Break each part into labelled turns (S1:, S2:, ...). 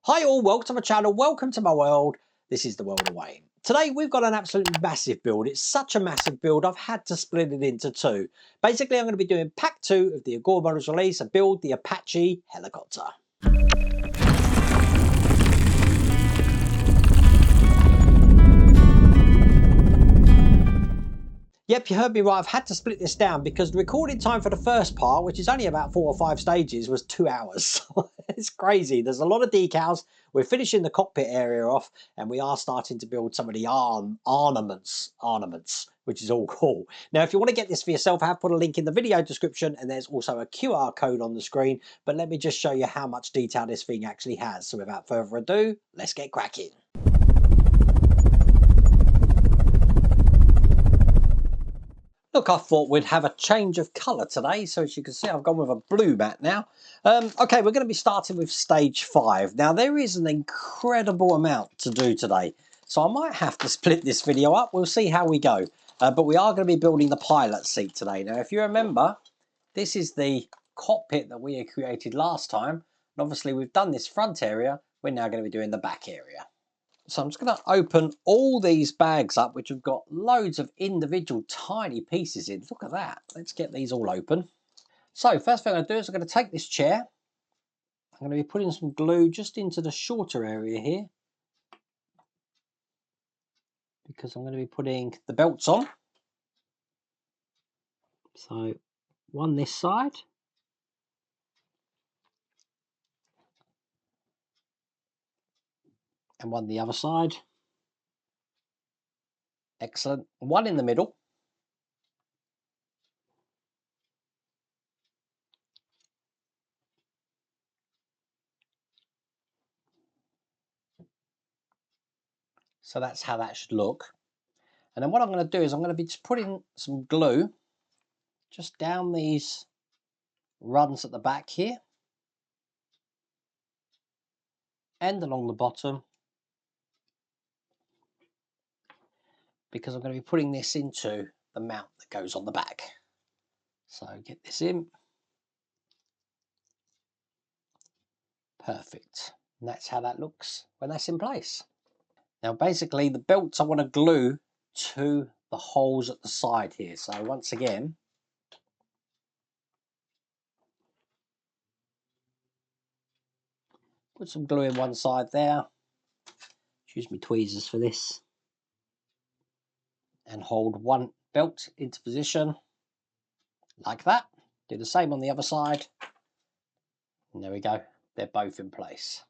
S1: Hi all, welcome to my channel, welcome to my world. This is the world of Wayne. Today we've got an absolutely massive build. It's such a massive build I've had to split it into two. Basically I'm going to be doing pack 2 of the Agora Models release and build the Apache helicopter. Yep, you heard me right. I've had to split this down because the recording time for the first part, which is only about 4 or 5 stages, was 2 hours. It's crazy. There's a lot of decals. We're finishing the cockpit area off and we are starting to build some of the ornaments, which is all cool. Now, if you want to get this for yourself, I have put a link in the video description and there's also a QR code on the screen. But let me just show you how much detail this thing actually has. So without further ado, let's get cracking. Look, I thought we'd have a change of colour today, so as you can see I've gone with a blue mat now. Okay, we're going to be starting with stage 5. Now there is an incredible amount to do today, so I might have to split this video up. We'll see how we go. But we are going to be building the pilot seat today. Now if you remember, this is the cockpit that we had created last time. And obviously we've done this front area, we're now going to be doing the back area. So I'm just going to open all these bags up, which have got loads of individual tiny pieces in. Look at that. Let's get these all open. So first thing I'm going to do is I'm going to take this chair. I'm going to be putting some glue just into the shorter area here, because I'm going to be putting the belts on. So one this side. And one the other side. Excellent. One in the middle. So that's how that should look. And then what I'm going to do is I'm going to be just putting some glue just down these runs at the back here and along the bottom, because I'm going to be putting this into the mount that goes on the back. So get this in. Perfect. And that's how that looks when that's in place. Now basically the belts I want to glue to the holes at the side here. So once again, put some glue in one side there. Use my tweezers for this. And hold one belt into position like that. Do the same on the other side. And there we go. They're both in place.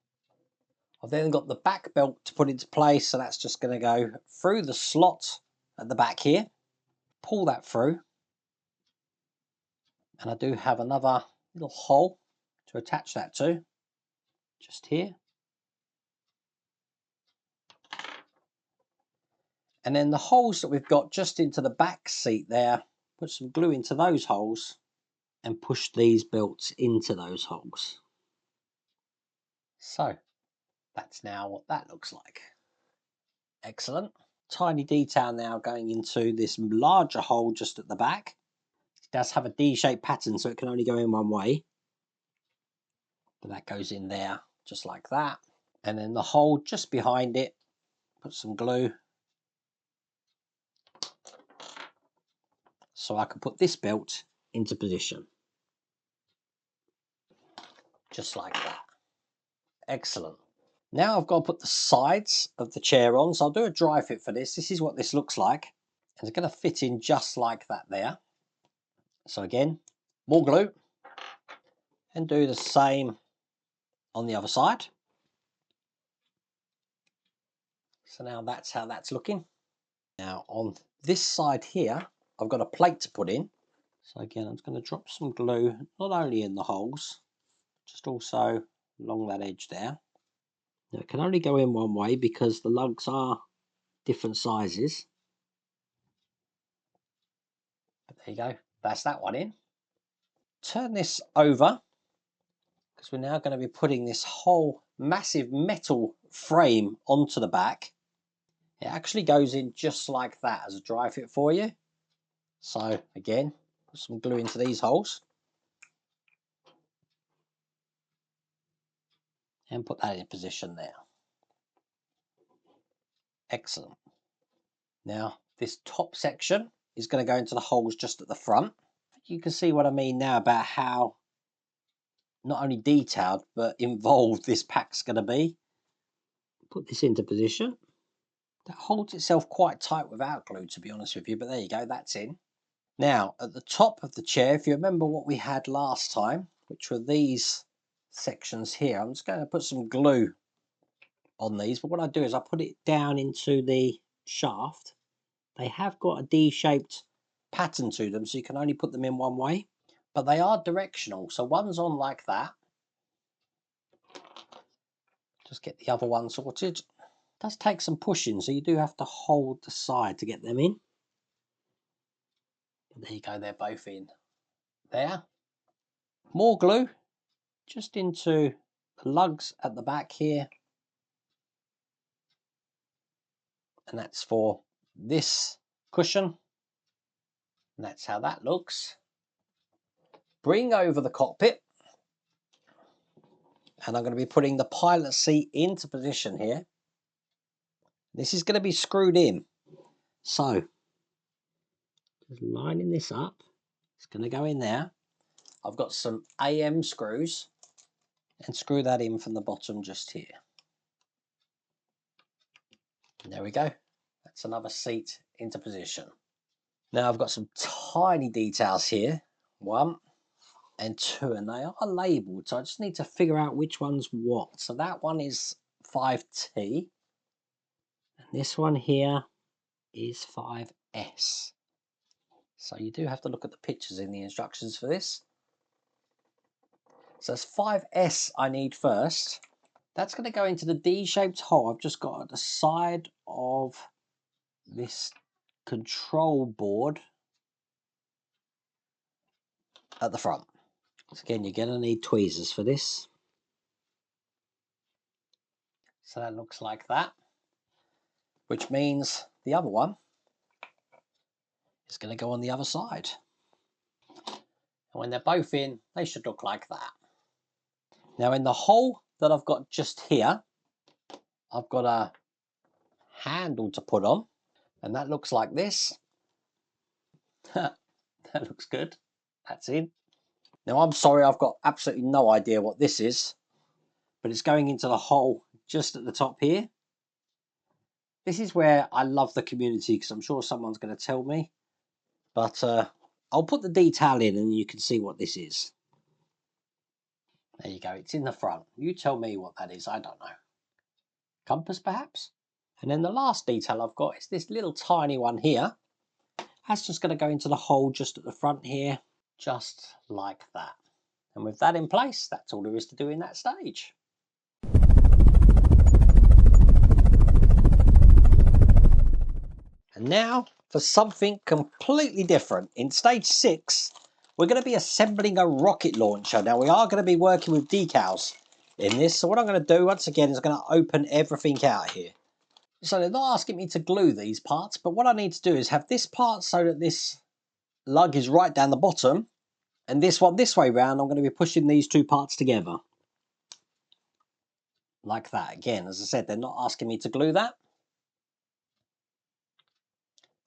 S1: I've then got the back belt to put into place, so that's just going to go through the slot at the back here. Pull that through. And I do have another little hole to attach that to, just here. And then the holes that we've got just into the back seat there, put some glue into those holes and push these belts into those holes. So that's now what that looks like. Excellent. Tiny detail now going into this larger hole just at the back. It does have a D-shaped pattern, so it can only go in one way. But that goes in there just like that. And then the hole just behind it, put some glue. So I can put this belt into position. Just like that. Excellent. Now I've got to put the sides of the chair on. So I'll do a dry fit for this. This is what this looks like. And it's going to fit in just like that there. So again, more glue. And do the same on the other side. So now that's how that's looking. Now on this side here, I've got a plate to put in. So again, I'm just going to drop some glue, not only in the holes, just also along that edge there. Now it can only go in one way because the lugs are different sizes. But there you go, that's that one in. Turn this over, because we're now going to be putting this whole massive metal frame onto the back. It actually goes in just like that as a dry fit for you. So again, put some glue into these holes. and put that in position there. Excellent. Now this top section is going to go into the holes just at the front. You can see what I mean now about how not only detailed but involved this pack's going to be. Put this into position. That holds itself quite tight without glue, to be honest with you, but there you go, that's in. Now at the top of the chair, if you remember what we had last time, which were these sections here, I'm just going to put some glue on these, but what I do is I put it down into the shaft. They have got a D-shaped pattern to them, so you can only put them in one way, but they are directional, so one's on like that. Just get the other one sorted. It does take some pushing, so you do have to hold the side to get them in. There you go, they're both in there. More glue just into the lugs at the back here, and that's for this cushion, and that's how that looks. Bring over the cockpit, and I'm going to be putting the pilot seat into position here. This is going to be screwed in, so just lining this up. It's going to go in there. I've got some AM screws, and screw that in from the bottom just here. And there we go. That's another seat into position. Now I've got some tiny details here. 1 and 2, and they are labelled, so I just need to figure out which one's what. So that one is 5T, and this one here is 5S. So you do have to look at the pictures in the instructions for this. So it's 5S I need first. That's going to go into the D-shaped hole I've just got at the side of this control board at the front. So again, you're going to need tweezers for this. So that looks like that, which means the other one is going to go on the other side. And when they're both in, they should look like that. Now in the hole that I've got just here, I've got a handle to put on, and that looks like this. That looks good. That's in. Now I'm sorry, I've got absolutely no idea what this is, but it's going into the hole just at the top here. This is where I love the community, because I'm sure someone's going to tell me, but I'll put the detail in and you can see what this is. There you go, it's in the front. You tell me what that is, I don't know. Compass perhaps? And then the last detail I've got is this little tiny one here. That's just going to go into the hole just at the front here, just like that. And with that in place, that's all there is to do in that stage. And now for something completely different. In stage 6, we're going to be assembling a rocket launcher. Now we are going to be working with decals in this. So what I'm going to do once again is I'm going to open everything out here. So they're not asking me to glue these parts, but what I need to do is have this part so that this lug is right down the bottom, and this one this way round. I'm going to be pushing these two parts together. Like that. Again, as I said, they're not asking me to glue that.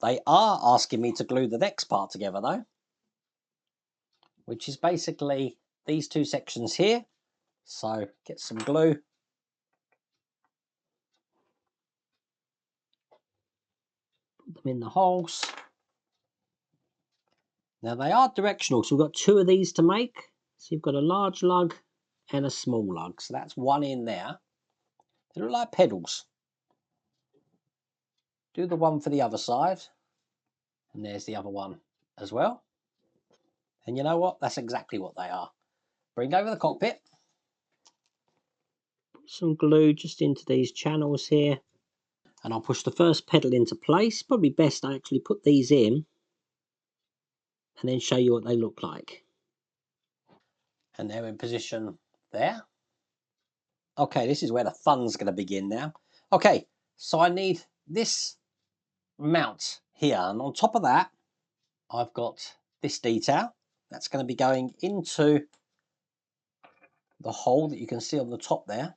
S1: They are asking me to glue the next part together though, which is basically these two sections here. So get some glue. Put them in the holes. Now they are directional, so we've got 2 of these to make. So you've got a large lug and a small lug. So that's one in there. They look like pedals. Do the one for the other side. And there's the other one as well. And you know what? That's exactly what they are. Bring over the cockpit. Put some glue just into these channels here. And I'll push the first pedal into place. Probably best I actually put these in and then show you what they look like. And they're in position there. Okay, this is where the fun's going to begin now. Okay, so I need this mount here, and on top of that I've got this detail that's going to be going into the hole that you can see on the top there.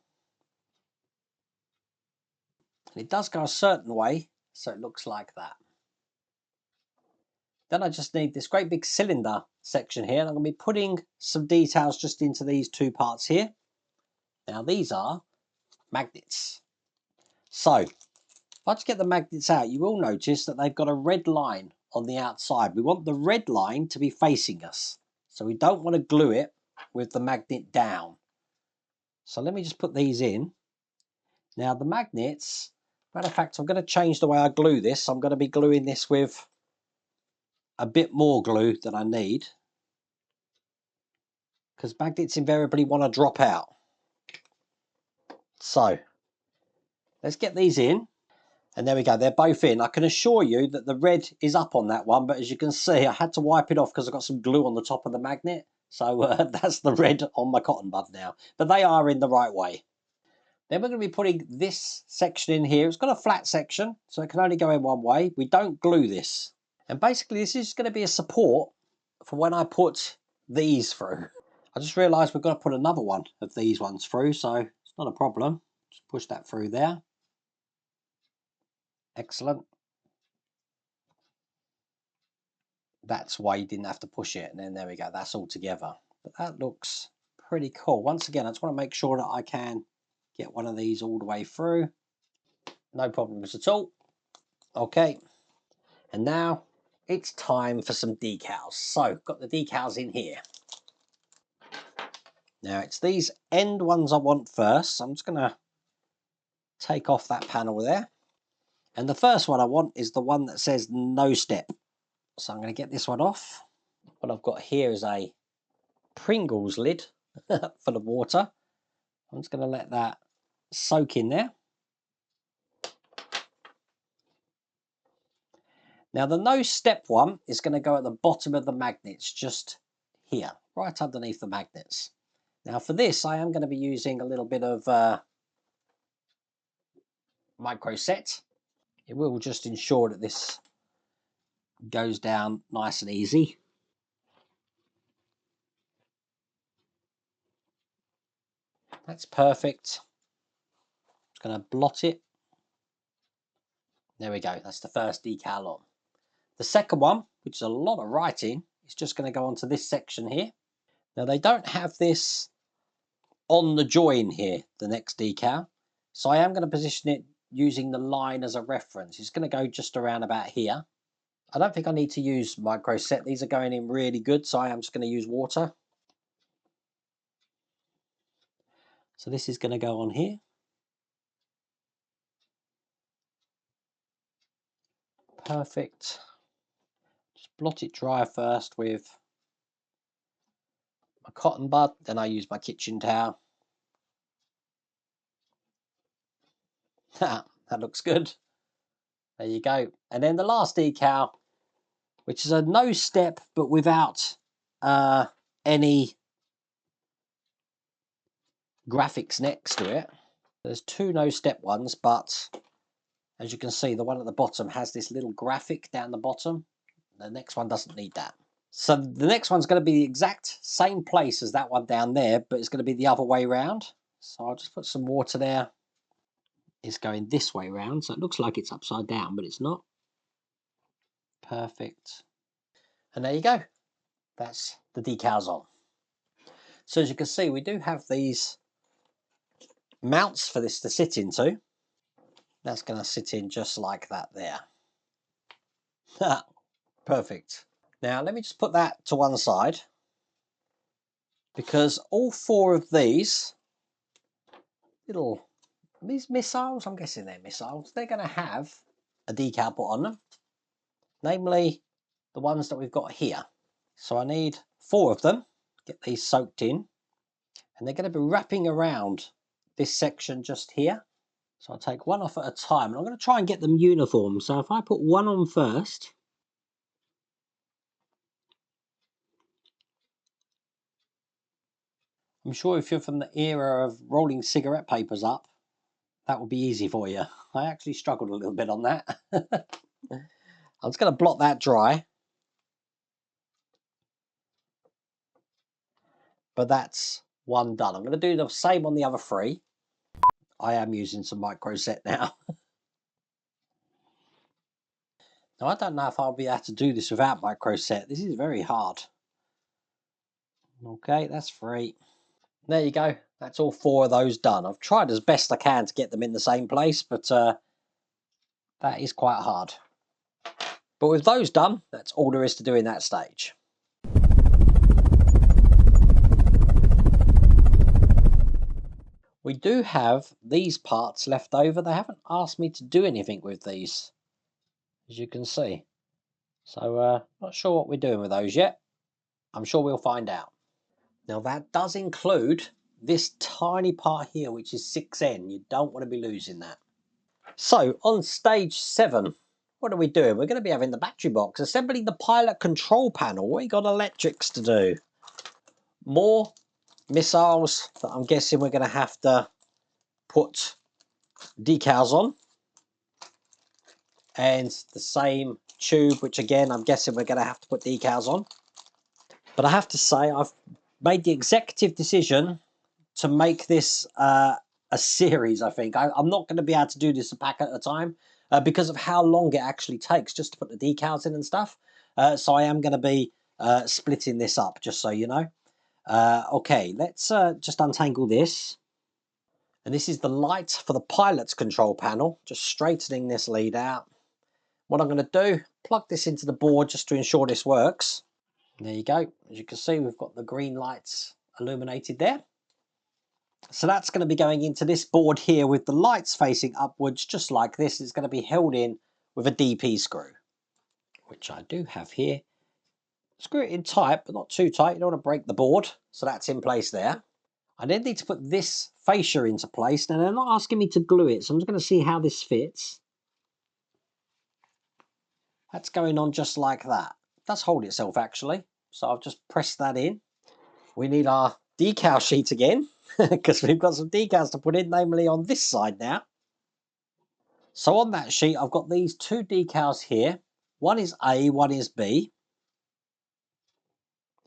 S1: And it does go a certain way, so it looks like that. Then I just need this great big cylinder section here, and I'm going to be putting some details just into these two parts here. Now these are magnets. So if I just get the magnets out, you will notice that they've got a red line on the outside. We want the red line to be facing us, so we don't want to glue it with the magnet down. So let me just put these in. Now the magnets, matter of fact, I'm going to change the way I glue this. I'm going to be gluing this with a bit more glue than I need, because magnets invariably want to drop out. So let's get these in, and there we go, they're both in. I can assure you that the red is up on that one, but as you can see, I had to wipe it off because I've got some glue on the top of the magnet. So that's the red on my cotton bud now, but they are in the right way. Then we're going to be putting this section in here. It's got a flat section, so it can only go in one way. We don't glue this. And basically this is going to be a support for when I put these through. I just realised we've got to put another one of these ones through, so it's not a problem. Just push that through there. Excellent. That's why you didn't have to push it. And then there we go, that's all together. But that looks pretty cool. Once again, I just want to make sure that I can get one of these all the way through. No problems at all. Okay. And now it's time for some decals. So got the decals in here. Now it's these end ones I want first. So I'm just going to take off that panel there. And the first one I want is the one that says no step. So I'm going to get this one off. What I've got here is a Pringles lid for the water. I'm just going to let that soak in there. Now the no step one is going to go at the bottom of the magnets, just here, right underneath the magnets. Now for this I am going to be using a little bit of micro set. It will just ensure that this goes down nice and easy. That's perfect. Just going to blot it. There we go, that's the first decal on. The second one, which is a lot of writing, is just going to go onto this section here. Now they don't have this on the join here, the next decal, so I am going to position it using the line as a reference. It's going to go just around about here. I don't think I need to use micro set. These are going in really good, so I am just going to use water. So this is going to go on here. Perfect. Just blot it dry first with my cotton bud, then I use my kitchen towel. That looks good. There you go. And then the last decal, which is a no step but without any graphics next to it. There's two no step ones, but as you can see, the one at the bottom has this little graphic down the bottom. The next one doesn't need that. So the next one's going to be the exact same place as that one down there, but it's going to be the other way around. So I'll just put some water there. It's going this way round, so it looks like it's upside down, but it's not. Perfect. And there you go. That's the decals on. So as you can see, we do have these mounts for this to sit into. That's going to sit in just like that there. Perfect. Now let me just put that to one side, because all four of these missiles, I'm guessing they're missiles, they're going to have a decal put on them, namely the ones that we've got here. So I need 4 of them, get these soaked in, and they're going to be wrapping around this section just here. So I'll take one off at a time, and I'm going to try and get them uniform. So if I put one on first, I'm sure if you're from the era of rolling cigarette papers up, that will be easy for you. I actually struggled a little bit on that. I'm just going to blot that dry. But that's one done. I'm going to do the same on the other 3. I am using some micro set now. Now I don't know if I'll be able to do this without micro set. This is very hard. Okay, that's 3. There you go. That's all 4 of those done. I've tried as best I can to get them in the same place, but that is quite hard. But with those done, that's all there is to do in that stage. We do have these parts left over. They haven't asked me to do anything with these, as you can see. So not sure what we're doing with those yet. I'm sure we'll find out. Now that does include this tiny part here, which is 6N. You don't want to be losing that. So on stage 7, what are we doing? We're going to be having the battery box, assembling the pilot control panel. We got electrics to do. More missiles that I'm guessing we're going to have to put decals on. And the same tube, which again, I'm guessing we're going to have to put decals on. But I have to say, I've made the executive decision to make this a series, I think. I'm not going to be able to do this a pack at a time because of how long it actually takes just to put the decals in and stuff. So I am going to be splitting this up, just so you know. Okay, let's just untangle this. And this is the light for the pilot's control panel. Just straightening this lead out. What I'm going to do, plug this into the board just to ensure this works. There you go. As you can see, we've got the green lights illuminated there. So that's going to be going into this board here with the lights facing upwards, just like this. It's going to be held in with a DP screw, which I do have here. Screw it in tight, but not too tight. You don't want to break the board. So that's in place there. I then need to put this fascia into place. Now they're not asking me to glue it, so I'm just going to see how this fits. That's going on just like that. It does hold itself actually. So I've just pressed that in. We need our decal sheet again, because we've got some decals to put in, namely on this side now. So on that sheet, I've got these 2 decals here. One is A, one is B.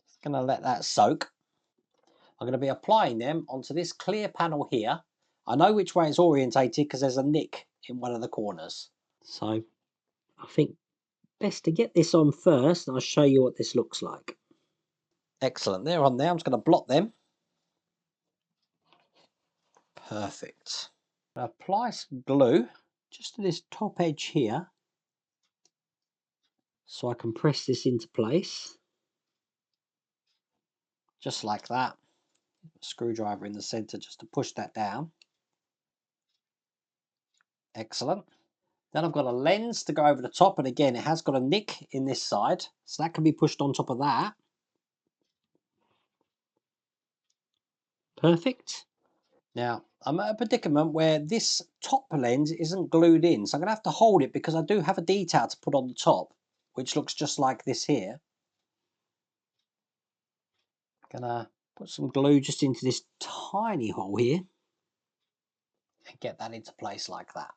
S1: Just going to let that soak. I'm going to be applying them onto this clear panel here. I know which way it's orientated because there's a nick in one of the corners. So I think best to get this on first, and I'll show you what this looks like. Excellent, they're on there. I'm just going to blot them. Perfect. Apply some glue just to this top edge here, so I can press this into place. Just like that. Screwdriver in the center just to push that down. Excellent. Then I've got a lens to go over the top, and again it has got a nick in this side, so that can be pushed on top of that. Perfect. Now I'm at a predicament where this top lens isn't glued in, so I'm going to have to hold it because I do have a detail to put on the top, which looks just like this here. Gonna put some glue just into this tiny hole here and get that into place like that.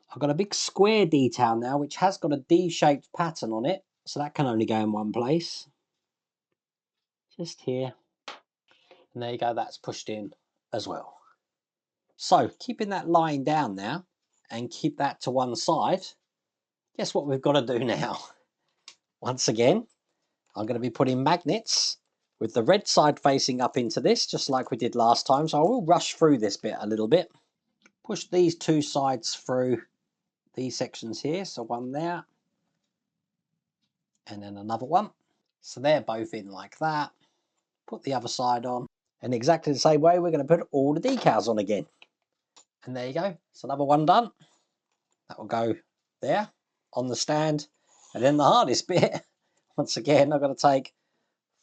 S1: I've got a big square detail now which has got a D-shaped pattern on it, so that can only go in one place. Just here. And there you go, that's pushed in as well. So keeping that line down now and keep that to one side, guess what we've got to do now? Once again, I'm going to be putting magnets with the red side facing up into this, just like we did last time. So I will rush through this bit a little bit. Push these 2 sides through these sections here. So one there and then another one. So they're both in like that. Put the other side on. And exactly the same way, we're going to put all the decals on again. And there you go. It's another one done. That will go there on the stand. And then the hardest bit, once again, I've got to take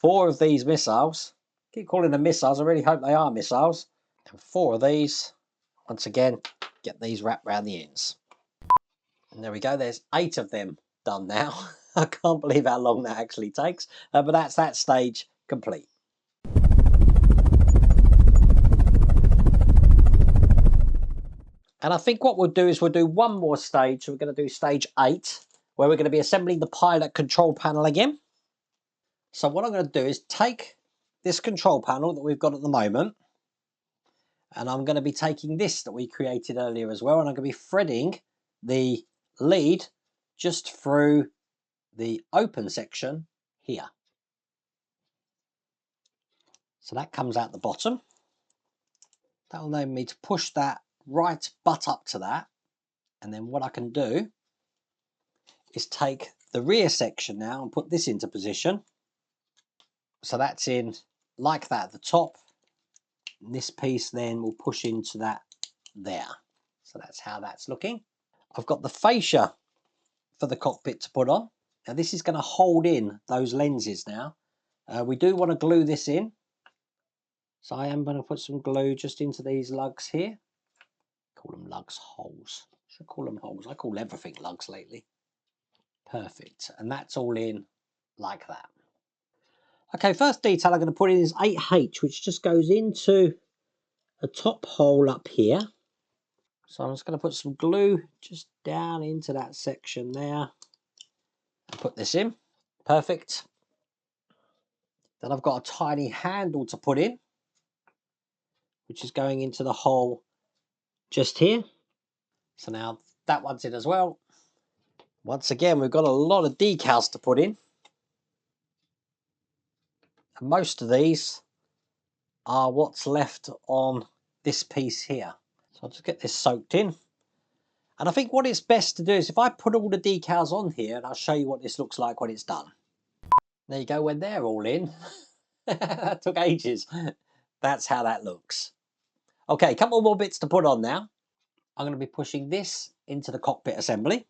S1: 4 of these missiles. Keep calling them missiles. I really hope they are missiles. And 4 of these. Once again, get these wrapped around the ends. And there we go. There's 8 of them done now. I can't believe how long that actually takes. But that's that stage complete. And I think what we'll do is we'll do one more stage. So we're going to do stage 8, where we're going to be assembling the pilot control panel again. So what I'm going to do is take this control panel that we've got at the moment, and I'm going to be taking this that we created earlier as well, and I'm going to be threading the lead just through the open section here. So that comes out the bottom. That will enable me to push that right butt up to that. And then what I can do is take the rear section now and put this into position. So that's in like that at the top. And this piece then will push into that there. So that's how that's looking. I've got the fascia for the cockpit to put on. Now this is going to hold in those lenses now. We do want to glue this in. So I am going to put some glue just into these lugs here. Call them lugs, holes. Should call them holes. I call everything lugs lately. Perfect. And that's all in like that. Okay, first detail I'm going to put in is 8H, which just goes into a top hole up here. So I'm just going to put some glue just down into that section there. And put this in. Perfect. Then I've got a tiny handle to put in, which is going into the hole just here. So now that one's in as well. Once again, we've got a lot of decals to put in. And most of these are what's left on this piece here. So I'll just get this soaked in. And I think what it's best to do is if I put all the decals on here, and I'll show you what this looks like when it's done. There you go, when they're all in. That took ages. That's how that looks. Okay, a couple more bits to put on now. I'm going to be pushing this into the cockpit assembly.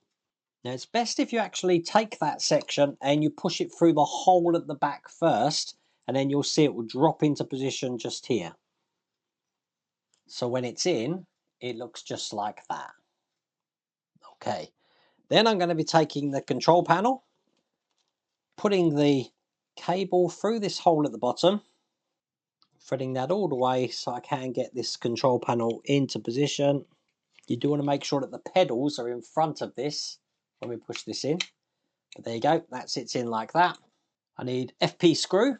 S1: Now it's best if you actually take that section and you push it through the hole at the back first, and then you'll see it will drop into position just here. So when it's in, it looks just like that. Okay, then I'm going to be taking the control panel, putting the cable through this hole at the bottom, threading that all the way so I can get this control panel into position. You do want to make sure that the pedals are in front of this when we push this in. But there you go, that sits in like that. I need FP screw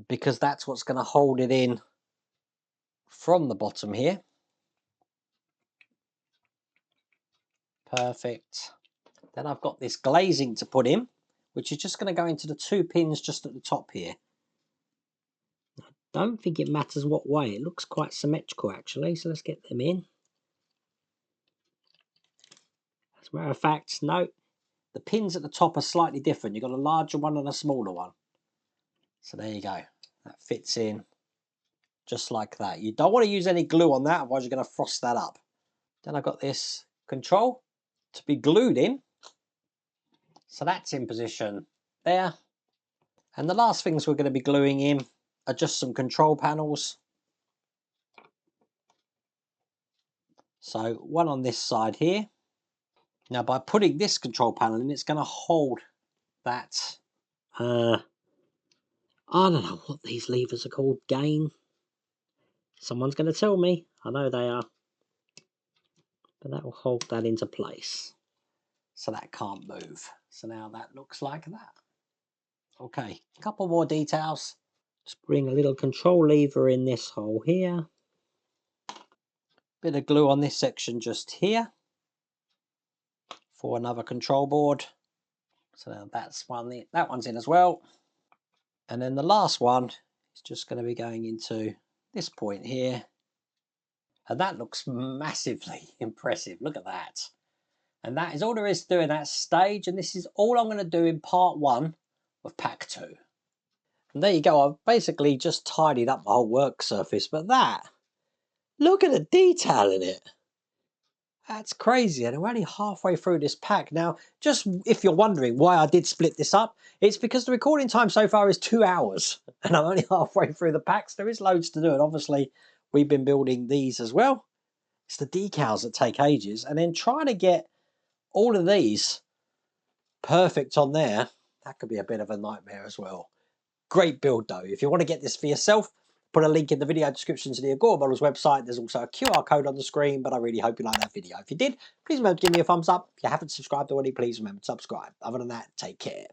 S1: because that's what's going to hold it in from the bottom here. Perfect. Then I've got this glazing to put in, which is just going to go into the 2 pins just at the top here. I don't think it matters what way. It looks quite symmetrical actually, so let's get them in. As a matter of fact, no, the pins at the top are slightly different. You've got a larger one and a smaller one. So there you go. That fits in just like that. You don't want to use any glue on that, otherwise you're going to frost that up. Then I've got this control to be glued in. So that's in position there. And the last things we're going to be gluing in are just some control panels. So one on this side here. Now by putting this control panel in, it's going to hold that, I don't know what these levers are called, gain. Someone's going to tell me. I know they are. But that will hold that into place. So that can't move. So now that looks like that. Okay, a couple more details. Just bring a little control lever in this hole here. Bit of glue on this section just here for another control board. So that's one, that one's in as well. And then the last one is just going to be going into this point here. And that looks massively impressive. Look at that. And that is all there is to do in that stage. And this is all I'm going to do in part 1 of pack 2. And there you go. I've basically just tidied up the whole work surface. But that, look at the detail in it. That's crazy. And we're only halfway through this pack. Now, just if you're wondering why I did split this up, it's because the recording time so far is 2 hours. And I'm only halfway through the packs. There is loads to do. And obviously, we've been building these as well. It's the decals that take ages. And then trying to get all of these perfect on there, that could be a bit of a nightmare as well. Great build though. If you want to get this for yourself, put a link in the video description to the Agora Models website. There's also a QR code on the screen, but I really hope you like that video. If you did, please remember to give me a thumbs up. If you haven't subscribed already, please remember to subscribe. Other than that, take care.